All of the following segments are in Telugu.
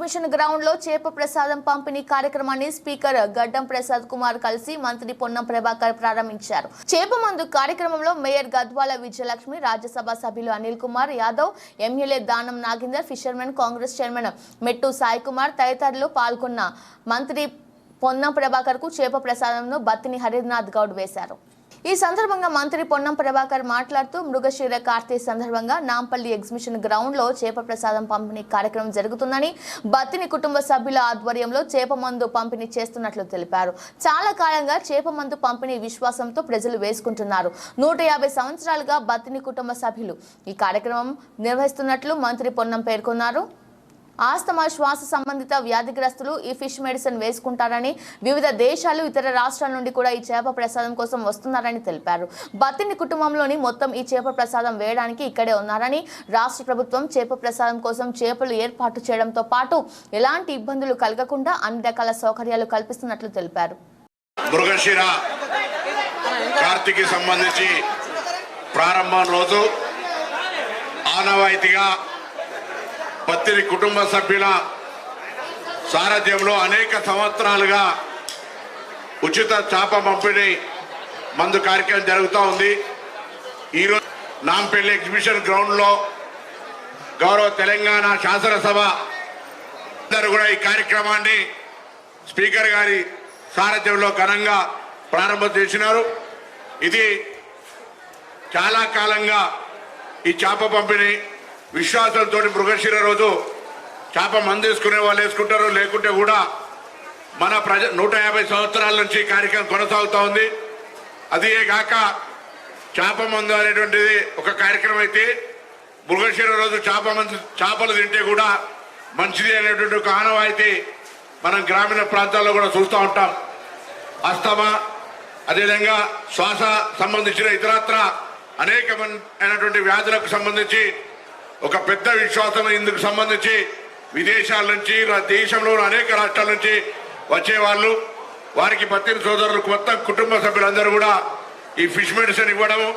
ఎగ్జిబిషన్ గ్రౌండ్ లో చేప ప్రసాదం పంపిణీ కార్యక్రమాన్ని స్పీకర్ గడ్డం ప్రసాద్ కుమార్ కలిసి మంత్రి పొన్నం ప్రభాకర్ ప్రారంభించారు. చేప మందు కార్యక్రమంలో మేయర్ గద్వాల విజయలక్ష్మి, రాజ్యసభ సభ్యులు Anil Kumar Yadav, MLA Danam Nagender, fishermen Congress chairman మెట్టు సాయి కుమార్ తదితరులు పాల్గొన్న మంత్రి పొన్నం ప్రభాకర్ కు చేప ప్రసాదంను బత్తిని హరినాథ్ గౌడ్ వేశారు. ఈ సందర్భంగా మంత్రి పొన్నం ప్రభాకర్ మాట్లాడుతూ మృగశిర కార్తీ సందర్భంగా నాంపల్లి ఎగ్జిబిషన్ గ్రౌండ్ లో చేప ప్రసాదం పంపిణీ కార్యక్రమం జరుగుతుందని, బత్తిని కుటుంబ సభ్యుల ఆధ్వర్యంలో చేప మందు పంపిణీ చేస్తున్నట్లు తెలిపారు. చాలా కాలంగా చేప మందు పంపిణీ విశ్వాసంతో ప్రజలు వేసుకుంటున్నారు. 150 సంవత్సరాలుగా బత్తిని కుటుంబ సభ్యులు ఈ కార్యక్రమం నిర్వహిస్తున్నట్లు మంత్రి పొన్నం పేర్కొన్నారు. ఆస్తమా, శ్వాస సంబంధిత వ్యాధిగ్రస్తులు ఈ ఫిష్ మెడిసిన్ వేసుకుంటారని, వివిధ దేశాలు, ఇతర రాష్ట్రాల నుండి కూడా ఈ చేప ప్రసాదం కోసం వస్తున్నారని తెలిపారు. బత్తిని కుటుంబంలోని మొత్తం ఈ చేప ప్రసాదం వేయడానికి ఇక్కడే ఉన్నారని, రాష్ట్ర ప్రభుత్వం చేప ప్రసాదం కోసం చేపలు ఏర్పాటు చేయడంతో పాటు ఎలాంటి ఇబ్బందులు కలగకుండా అన్ని రకాల సౌకర్యాలు కల్పిస్తున్నట్లు తెలిపారు. మృగశిర కార్తీకి సంబంధించి ప్రారంభం రోజు ఆనవాయితీగా బత్తిని కుటుంబ సభ్యుల సారథ్యంలో అనేక సంవత్సరాలుగా ఉచిత చేప పంపిణీ మందు కార్యక్రమం జరుగుతూ ఉంది. ఈరోజు నాంపల్లి ఎగ్జిబిషన్ గ్రౌండ్లో గౌరవ తెలంగాణ శాసనసభ అందరూ కూడా ఈ కార్యక్రమాన్ని స్పీకర్ గారి సారథ్యంలో ఘనంగా ప్రారంభం చేసినారు. ఇది చాలా కాలంగా ఈ చేప పంపిణీ విశ్వాసంతో మృగశిర రోజు చేప మందు వేసుకునే వాళ్ళు వేసుకుంటారు, లేకుంటే కూడా మన 150 సంవత్సరాల నుంచి కార్యక్రమం కొనసాగుతూ ఉంది. అదే కాక చేప మందు అనేటువంటిది ఒక కార్యక్రమం అయితే, మృగశిర రోజు చేపలు తింటే కూడా మంచిది అనేటువంటి ఒక ఆనవాయితీ మనం గ్రామీణ ప్రాంతాల్లో కూడా చూస్తూ ఉంటాం. అస్తమా, అదేవిధంగా శ్వాస సంబంధించిన ఇతరత్ర అనేకమైనటువంటి వ్యాధులకు సంబంధించి ఒక పెద్ద విశ్వాసం ఇందుకు సంబంధించి విదేశాల నుంచి, దేశంలో అనేక రాష్ట్రాల నుంచి వచ్చే వాళ్ళు, వారికి బత్తిని సోదరులకు మొత్తం కుటుంబ సభ్యులందరూ కూడా ఈ ఫిష్ మెడిసిన్ ఇవ్వడము,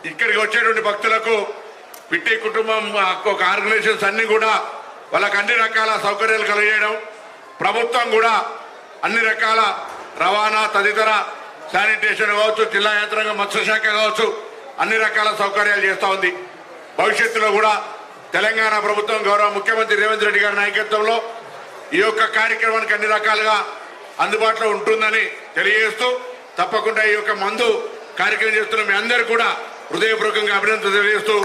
ఇక్కడికి వచ్చేటువంటి భక్తులకు పిట్టి కుటుంబం ఒక ఆర్గనైజేషన్స్ అన్ని కూడా వాళ్ళకి అన్ని రకాల సౌకర్యాలు కలిగేయడం, ప్రభుత్వం కూడా అన్ని రకాల రవాణా తదితర శానిటేషన్ కావచ్చు, జిల్లా యంత్రాంగం, మత్స్యశాఖ కావచ్చు, అన్ని రకాల సౌకర్యాలు చేస్తూ ఉంది. భవిష్యత్తులో కూడా తెలంగాణ ప్రభుత్వం గౌరవ ముఖ్యమంత్రి రేవంత్ రెడ్డి గారి నాయకత్వంలో ఈ యొక్క కార్యక్రమానికి అన్ని రకాలుగా అందుబాటులో ఉంటుందని తెలియజేస్తూ, తప్పకుండా ఈ యొక్క మందు కార్యక్రమం చేస్తున్న మీ అందరూ కూడా హృదయపూర్వకంగా అభినందనలు తెలియజేస్తూ